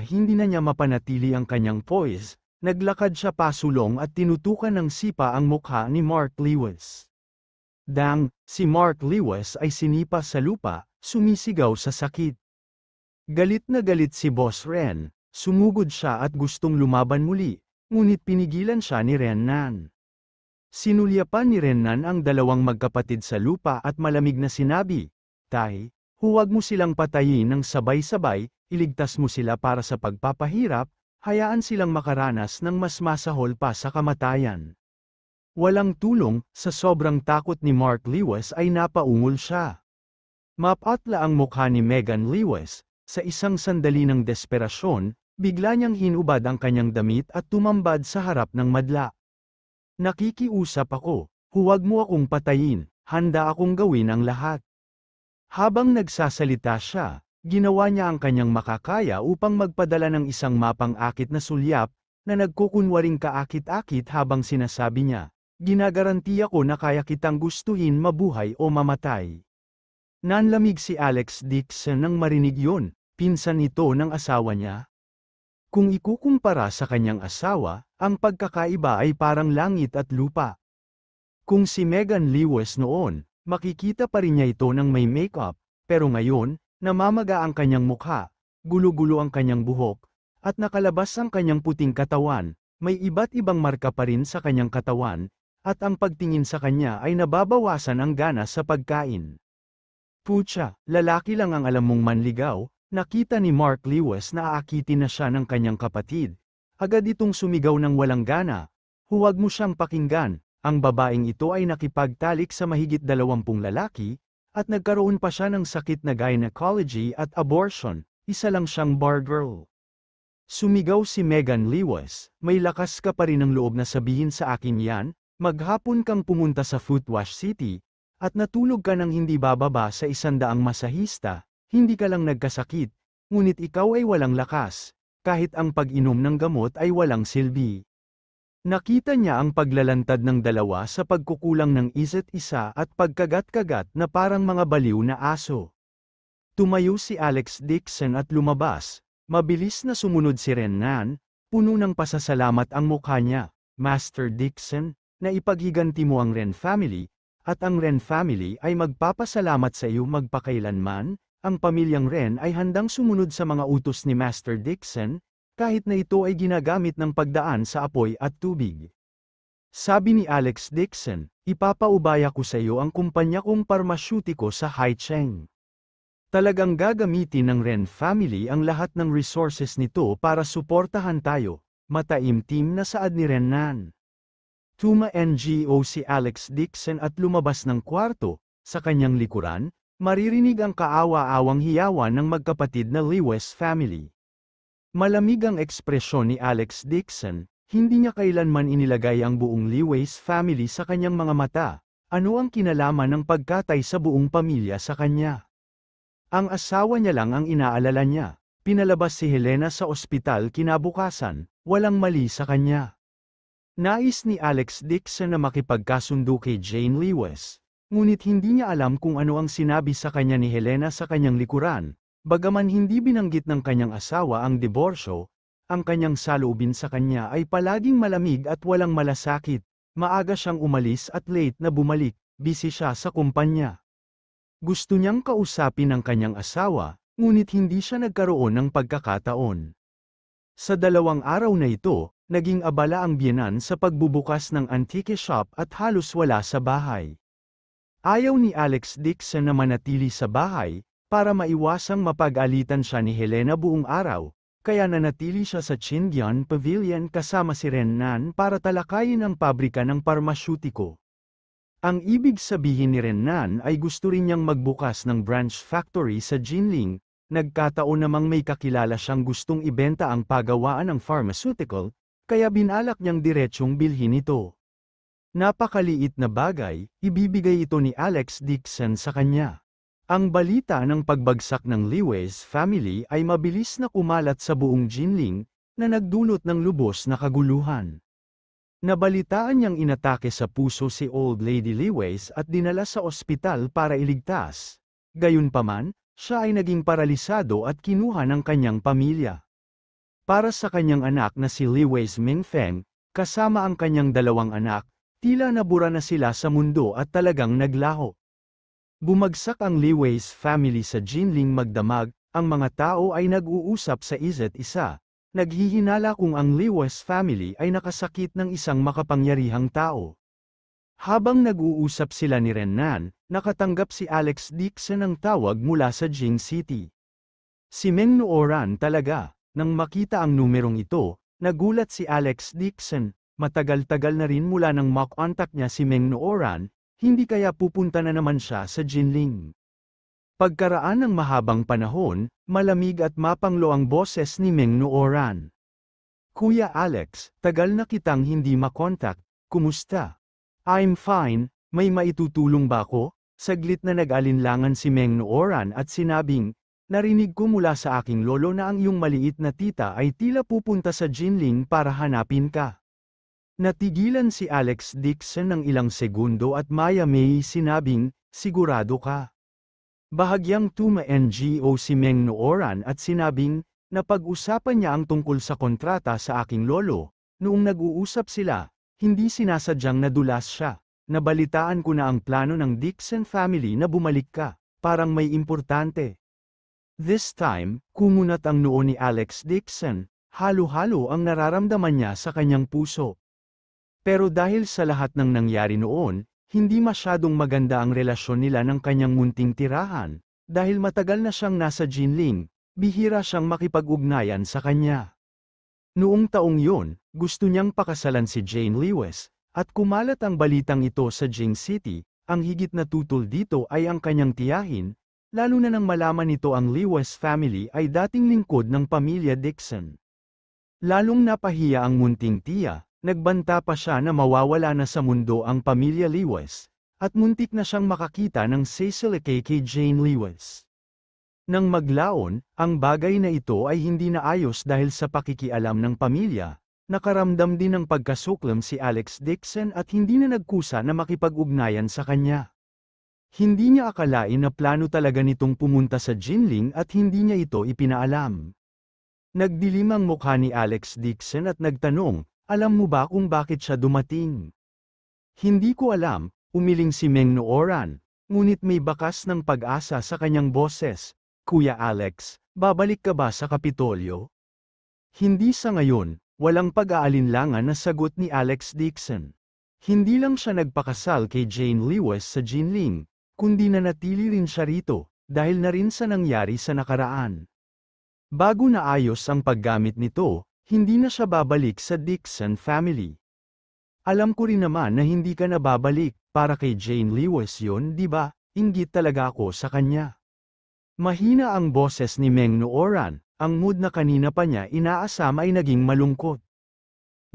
Hindi na niya mapanatili ang kanyang poise, naglakad siya pasulong at tinutukan ng sipa ang mukha ni Mark Lewis. Dang, si Mark Lewis ay sinipa sa lupa, sumisigaw sa sakit. Galit na galit si Boss Ren. Sumugod siya at gustong lumaban muli, ngunit pinigilan siya ni Rennan. Sinulyapan ni Rennan ang dalawang magkapatid sa lupa at malamig na sinabi, "Tay, huwag mo silang patayin ng sabay-sabay, iligtas mo sila para sa pagpapahirap, hayaan silang makaranas ng mas masahol pa sa kamatayan." Walang tulong, sa sobrang takot ni Mark Lewis ay napaungol siya. Mapatla ang mukha ni Megan Lewis, sa isang sandali ng desperasyon, bigla niyang hinubad ang kanyang damit at tumambad sa harap ng madla. "Nakikiusap ako, huwag mo akong patayin, handa akong gawin ang lahat." Habang nagsasalita siya, ginawa niya ang kanyang makakaya upang magpadala ng isang mapang-akit na sulyap, na nagkukunwaring kaakit-akit habang sinasabi niya, "Ginagarantiya ko na kaya kitang gustuhin mabuhay o mamatay." Nanlamig si Alex Dixon nang marinig yun, pinsan ito ng asawa niya. Kung ikukumpara sa kanyang asawa, ang pagkakaiba ay parang langit at lupa. Kung si Megan Lewis noon, makikita pa rin niya ito ng may makeup, pero ngayon, namamaga ang kanyang mukha, gulo-gulo ang kanyang buhok, at nakalabas ang kanyang puting katawan, may iba't ibang marka pa rin sa kanyang katawan, at ang pagtingin sa kanya ay nababawasan ang gana sa pagkain. "Putya, lalaki lang ang alam mong manligaw." Nakita ni Mark Lewis na aakitin na siya ng kanyang kapatid. Agad itong sumigaw ng walang gana, "Huwag mo siyang pakinggan." Ang babaeng ito ay nakipagtalik sa mahigit 20 lalaki, at nagkaroon pa siya ng sakit na gynecology at abortion, isa lang siyang bar girl. Sumigaw si Megan Lewis, "May lakas ka pa rin ng loob na sabihin sa akin yan, maghapon kang pumunta sa Footwash City, at natulog ka ng hindi bababa sa 100 masahista. Hindi ka lang nagkasakit, ngunit ikaw ay walang lakas, kahit ang pag-inom ng gamot ay walang silbi." Nakita niya ang paglalantad ng dalawa sa pagkukulang ng isa't isa at pagkagat-kagat na parang mga baliw na aso. Tumayo si Alex Dixon at lumabas, mabilis na sumunod si Rennan, puno ng pasasalamat ang mukha niya. "Master Dixon, naipaghiganti mo ang Ren family, at ang Ren family ay magpapasalamat sa iyo magpakailanman. Ang pamilyang Ren ay handang sumunod sa mga utos ni Master Dixon, kahit na ito ay ginagamit ng pagdaan sa apoy at tubig." Sabi ni Alex Dixon, "Ipapaubaya ko sa iyo ang kumpanya kong parmasyutiko sa Haicheng. Talagang gagamitin ng Ren family ang lahat ng resources nito para suportahan tayo." Mataimtim na saad ni Rennan. Tuma-NGO si Alex Dixon at lumabas ng kwarto. Sa kanyang likuran, maririnig ang kaawa-awang hiyawan ng magkapatid na Lewis family. Malamig ang ekspresyon ni Alex Dixon, hindi niya kailanman inilagay ang buong Lewis family sa kanyang mga mata. Ano ang kinalaman ng pagkatay sa buong pamilya sa kanya? Ang asawa niya lang ang inaalala niya. Pinalabas si Helena sa ospital kinabukasan, walang mali sa kanya. Nais ni Alex Dixon na makipagkasundo kay Jane Lewis. Ngunit hindi niya alam kung ano ang sinabi sa kanya ni Helena sa kanyang likuran. Bagaman hindi binanggit ng kanyang asawa ang diborsyo, ang kanyang saloobin sa kanya ay palaging malamig at walang malasakit. Maaga siyang umalis at late na bumalik, busy siya sa kumpanya. Gusto niyang kausapin ang kanyang asawa, ngunit hindi siya nagkaroon ng pagkakataon. Sa 2 araw na ito, naging abala ang biyenan sa pagbubukas ng antique shop at halos wala sa bahay. Ayaw ni Alex Dixon na manatili sa bahay, para maiwasang mapag-alitan siya ni Helena buong araw, kaya nanatili siya sa Qingyan Pavilion kasama si Ren Nan para talakayin ang pabrika ng parmasyutiko. Ang ibig sabihin ni Ren Nan ay gusto rin niyang magbukas ng branch factory sa Jinling. Nagkataon namang may kakilala siyang gustong ibenta ang pagawaan ng pharmaceutical, kaya binalak niyang diretsyong bilhin ito. Napakaliit na bagay, ibibigay ito ni Alex Dixon sa kanya. Ang balita ng pagbagsak ng Lewis family ay mabilis na kumalat sa buong Jinling, na nagdulot ng lubos na kaguluhan. Nabalitaan niyang inatake sa puso si Old Lady Lewis at dinala sa ospital para iligtas. Gayunpaman, siya ay naging paralisado at kinuha ng kanyang pamilya. Para sa kanyang anak na si Lewis Mingfeng, kasama ang kanyang dalawang anak, tila nabura na sila sa mundo at talagang naglaho. Bumagsak ang Lewis family sa Jinling magdamag, ang mga tao ay nag-uusap sa isa't isa, naghihinala kung ang Lewis family ay nakasakit ng isang makapangyarihang tao. Habang nag-uusap sila ni Ren Nan, nakatanggap si Alex Dixon ng tawag mula sa Jing City. Si Meng Nooran talaga, nang makita ang numerong ito, nagulat si Alex Dixon. Matagal-tagal na rin mula nang makontak niya si Meng Nooran, hindi kaya pupunta na naman siya sa Jinling. Pagkaraan ng mahabang panahon, malamig at mapanglo ang boses ni Meng Nooran. Kuya Alex, tagal na kitang hindi makontak, kumusta? I'm fine, may maitutulong ba ako? Saglit na nag-alinlangan si Meng Nooran at sinabing, narinig ko mula sa aking lolo na ang iyong maliit na tita ay tila pupunta sa Jinling para hanapin ka. Natigilan si Alex Dixon ng ilang segundo at maya-may sinabing, sigurado ka. Bahagyang tuma-NGO si Meng Nooran at sinabing, napag-usapan niya ang tungkol sa kontrata sa aking lolo. Noong nag-uusap sila, hindi sinasadyang nadulas siya. Nabalitaan ko na ang plano ng Dixon family na bumalik ka, parang may importante. This time, kumunat ang noo ni Alex Dixon, halo-halo ang nararamdaman niya sa kanyang puso. Pero dahil sa lahat ng nangyari noon, hindi masyadong maganda ang relasyon nila ng kanyang munting tirahan, dahil matagal na siyang nasa Jinling, bihira siyang makipag-ugnayan sa kanya. Noong taong yun, gusto niyang pakasalan si Jane Lewis, at kumalat ang balitang ito sa Jing City. Ang higit na tutol dito ay ang kanyang tiyahin, lalo na nang malaman nito ang Lewis family ay dating lingkod ng pamilya Dixon. Lalong napahiya ang munting tiya. Nagbanta pa siya na mawawala na sa mundo ang pamilya Lewis, at muntik na siyang makakita ng Cecil kay Jane Lewis. Nang maglaon, ang bagay na ito ay hindi naayos dahil sa pakikialam ng pamilya, nakaramdam din ng pagkasuklam si Alex Dixon at hindi na nagkusa na makipag-ugnayan sa kanya. Hindi niya akalain na plano talaga nitong pumunta sa Jinling at hindi niya ito ipinaalam. Nagdilim ang mukha ni Alex Dixon at nagtanong, alam mo ba kung bakit siya dumating? Hindi ko alam, umiling si Meng Nooran, ngunit may bakas ng pag-asa sa kanyang boses. Kuya Alex, babalik ka ba sa Kapitolyo? Hindi sa ngayon, walang pag-aalinlangan na sagot ni Alex Dixon. Hindi lang siya nagpakasal kay Jane Lewis sa Jinling, kundi nanatili rin siya rito, dahil na rin sa nangyari sa nakaraan. Bago naayos ang paggamit nito, hindi na siya babalik sa Dixon family. Alam ko rin naman na hindi ka na babalik, para kay Jane Lewis yun, di ba? Inggit talaga ako sa kanya. Mahina ang boses ni Meng Nooran, ang mood na kanina pa niya inaasam ay naging malungkot.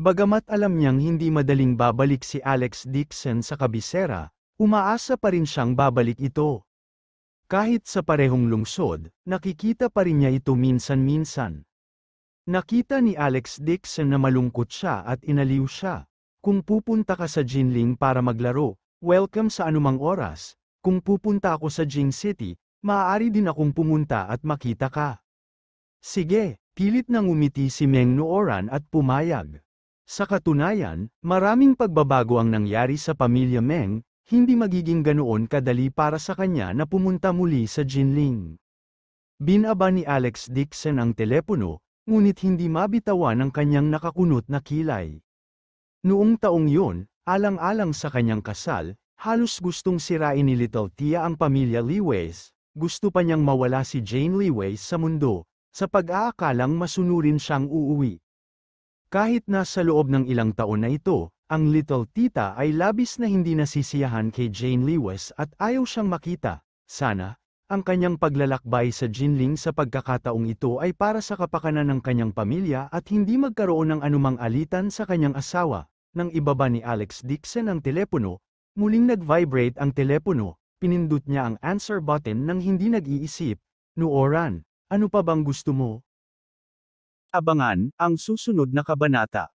Bagamat alam niyang hindi madaling babalik si Alex Dixon sa kabisera, umaasa pa rin siyang babalik ito. Kahit sa parehong lungsod, nakikita pa rin niya ito minsan-minsan. Nakita ni Alex Dixon na malungkot siya at inaliw siya. Kung pupunta ka sa Jinling para maglaro, welcome sa anumang oras. Kung pupunta ako sa Jing City, maaari din akong pumunta at makita ka. Sige, pilit nang umiti si Meng Nooran at pumayag. Sa katunayan, maraming pagbabago ang nangyari sa pamilya Meng, hindi magiging ganoon kadali para sa kanya na pumunta muli sa Jinling. Binaba ni Alex Dixon ang telepono, ngunit hindi mabitawan ang kanyang nakakunot na kilay. Noong taong yun, alang-alang sa kanyang kasal, halos gustong sirain ni Little Tia ang pamilya Lewis, gusto pa niyang mawala si Jane Lewis sa mundo, sa pag-aakalang masunurin siyang uuwi. Kahit na sa loob ng ilang taon na ito, ang little tita ay labis na hindi nasisiyahan kay Jane Lewis at ayaw siyang makita. Sana, ang kanyang paglalakbay sa Jinling sa pagkakataong ito ay para sa kapakanan ng kanyang pamilya at hindi magkaroon ng anumang alitan sa kanyang asawa. Nang ibaba ni Alex Dixon ang telepono, muling nag-vibrate ang telepono, pinindot niya ang answer button nang hindi nag-iisip. Nooran, ano pa bang gusto mo? Abangan ang susunod na kabanata.